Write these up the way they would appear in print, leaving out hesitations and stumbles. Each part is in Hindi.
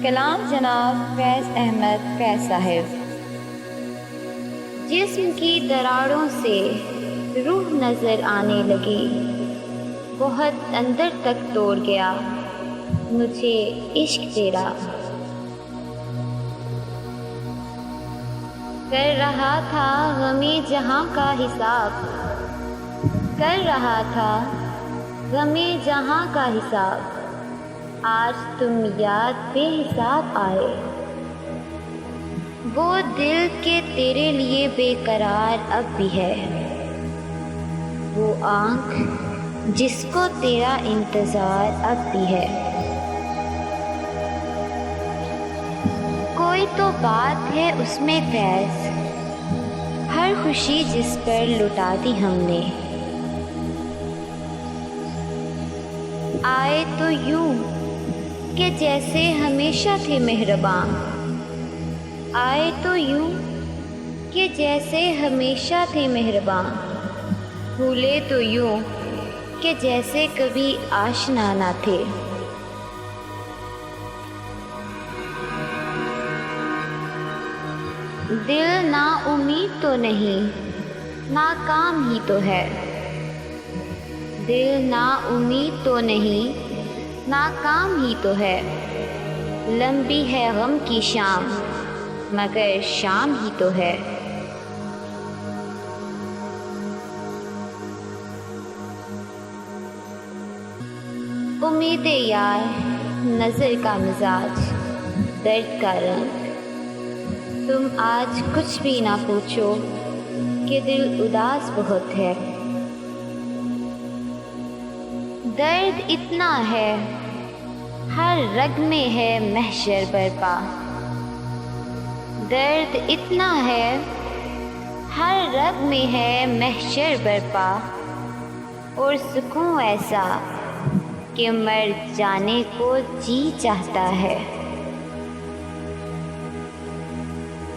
कलाम जनाब फैज़ अहमद फैज़ साहिब। जिस्म की दरारों से रूह नज़र आने लगी, बहुत अंदर तक तोड़ गया मुझे इश्क तेरा। कर रहा था गमे जहाँ का हिसाब, कर रहा था गमे जहाँ का हिसाब, आज तुम याद बेहिसाब आए। वो दिल के तेरे लिए बेकरार अब भी है, वो आँख जिसको तेरा इंतज़ार अब भी है। कोई तो बात है उसमें फैज़, हर खुशी जिस पर लुटा दी हमने। आए तो यूं कि जैसे हमेशा थे मेहरबान, आए तो यूं कि जैसे हमेशा थे मेहरबान, भूले तो यूं कि जैसे कभी आशना ना थे। दिल ना उम्मीद तो नहीं, नाकाम ही तो है। दिल ना उम्मीद तो नहीं, नाकाम ही तो है। लंबी है गम की शाम, मगर शाम ही तो है। उम्मीदें यार, नज़र का मिजाज, दर्द का रंग, तुम आज कुछ भी ना पूछो कि दिल उदास बहुत है। दर्द इतना है, हर रग में है महशर बरपा। दर्द इतना है, हर रग में है महशर बरपा, और सुकून ऐसा कि मर जाने को जी चाहता है।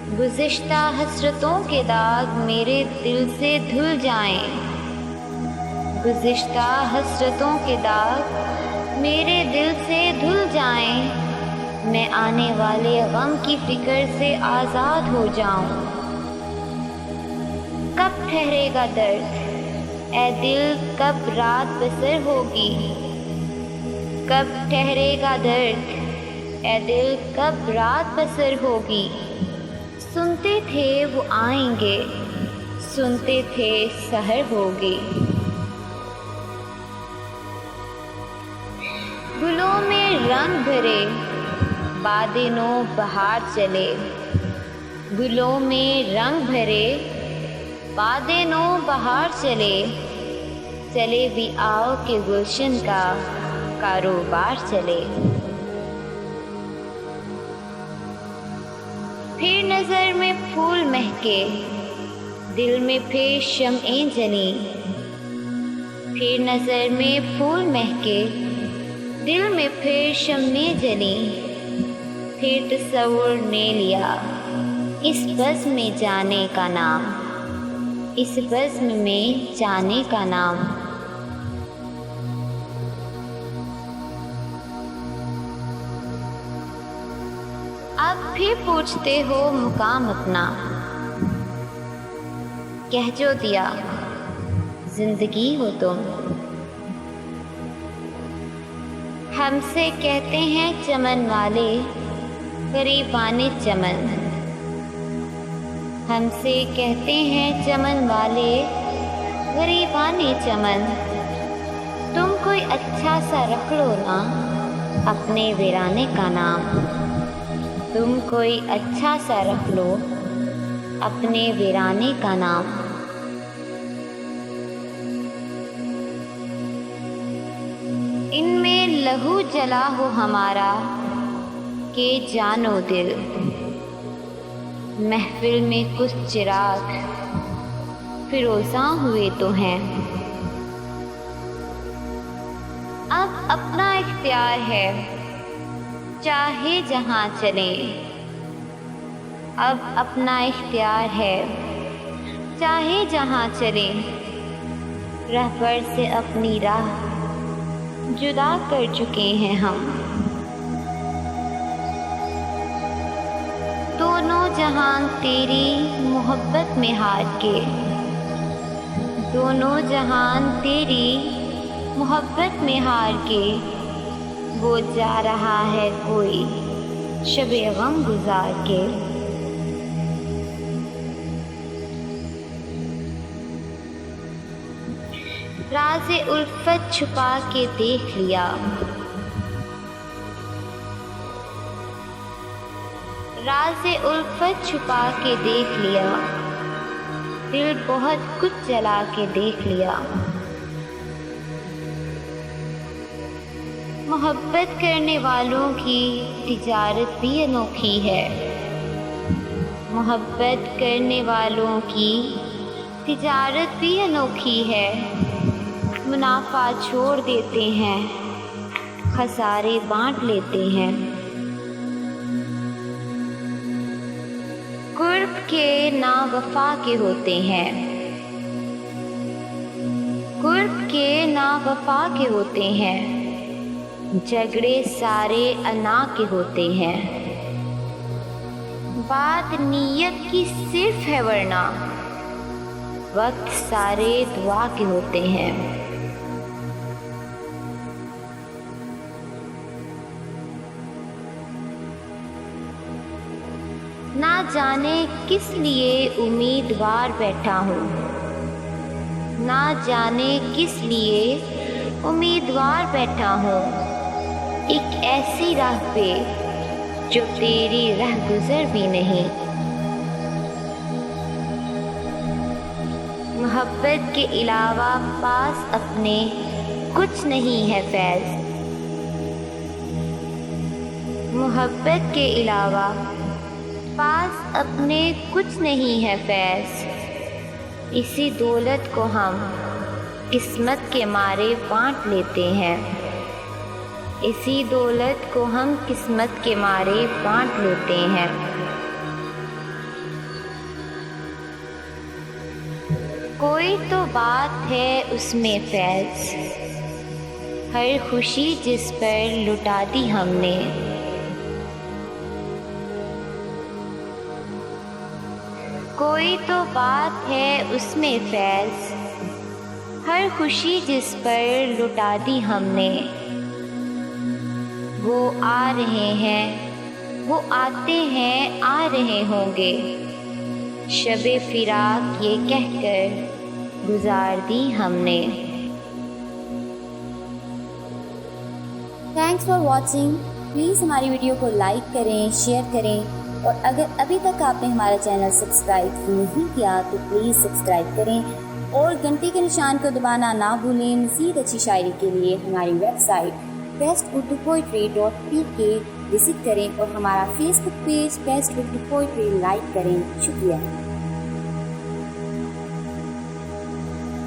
गुज़िश्ता हसरतों के दाग मेरे दिल से धुल जाएं, गुज़िश्ता हसरतों के दाग मेरे दिल से धुल जाएं, मैं आने वाले गम की फिक्र से आज़ाद हो जाऊं। कब ठहरेगा दर्द ए दिल, कब रात बसर होगी, कब ठहरेगा दर्द ए दिल, कब रात बसर होगी। सुनते थे वो आएंगे, सुनते थे सहर होगी। गुलों में रंग भरे बादे-नो बहार चले, गुलों में रंग भरे बादे-नो बहार चले, चले भी आओ के गुलशन का कारोबार चले। फिर नज़र में फूल महके, दिल में फिर शम्एं जली, फिर नज़र में फूल महके, दिल में फिर शम्में जली। फिर तसव्वुर ने लिया इस बज़्म में जाने का नाम, इस बज़्म में जाने का नाम। अब फिर पूछते हो मुकाम अपना, कह जो दिया जिंदगी हो तुम। हमसे कहते हैं चमन वाले गरीबाने चमन, हमसे कहते हैं चमन वाले गरीबाने चमन। तुम कोई अच्छा सा रख लो ना अपने वीराने का नाम, तुम कोई अच्छा सा रख लो अपने वीराने का नाम। इनमें लहू जला हो हमारा के जानो दिल, महफिल में कुछ चिराग फिरोज़ा हुए तो हैं। अब अपना इख्तियार है चाहे जहाँ चले, अब अपना इख्तियार है चाहे जहाँ चले। रहबर से अपनी राह जुदा कर चुके हैं हम, दोनों जहान तेरी मोहब्बत में हार के, दोनों जहान तेरी मोहब्बत में हार के, वो जा रहा है कोई शबे गम गुजार के। राज़े उल्फत छुपा के देख लिया, राज़े उल्फत छुपा के देख लिया, दिल बहुत कुछ जला के देख लिया। मोहब्बत करने वालों की तिजारत भी अनोखी है, मोहब्बत करने वालों की तिजारत भी अनोखी है। मुनाफा छोड़ देते हैं, खसारे बांट लेते हैं। कुर्ब के ना वफा के होते हैं, कुर्ब के ना वफा के होते हैं। झगड़े सारे अना के होते हैं, बात नीयत की सिर्फ है वरना वक्त सारे दुआ के होते हैं। ना जाने किस लिए उम्मीदवार बैठा हूँ, ना जाने किस लिए उम्मीदवार बैठा हूँ। एक ऐसी राह पे जो तेरी राह गुजर भी नहीं। मोहब्बत के अलावा पास अपने कुछ नहीं है फैज़, मोहब्बत के अलावा पास अपने कुछ नहीं है फैज़। इसी दौलत को हम किस्मत के मारे बांट लेते हैं, इसी दौलत को हम किस्मत के मारे बांट लेते हैं। कोई तो बात है उसमें फैज़, हर खुशी जिस पर लुटा दी हमने। कोई तो बात है उसमें फैज़, हर खुशी जिस पर लुटा दी हमने। वो आ रहे हैं, वो आते हैं, आ रहे होंगे। शबे फिराक ये कहकर गुजार दी हमने। Thanks for watching. प्लीज़ हमारी वीडियो को लाइक करें, शेयर करें और अगर अभी तक आपने हमारा चैनल सब्सक्राइब नहीं किया तो प्लीज़ सब्सक्राइब करें और घंटी के निशान को दबाना ना भूलें। मज़ीद अच्छी शायरी के लिए हमारी वेबसाइट besturdupoetry.pk विजिट करें और हमारा Facebook page best Urdu poetry like करें। शुक्रिया।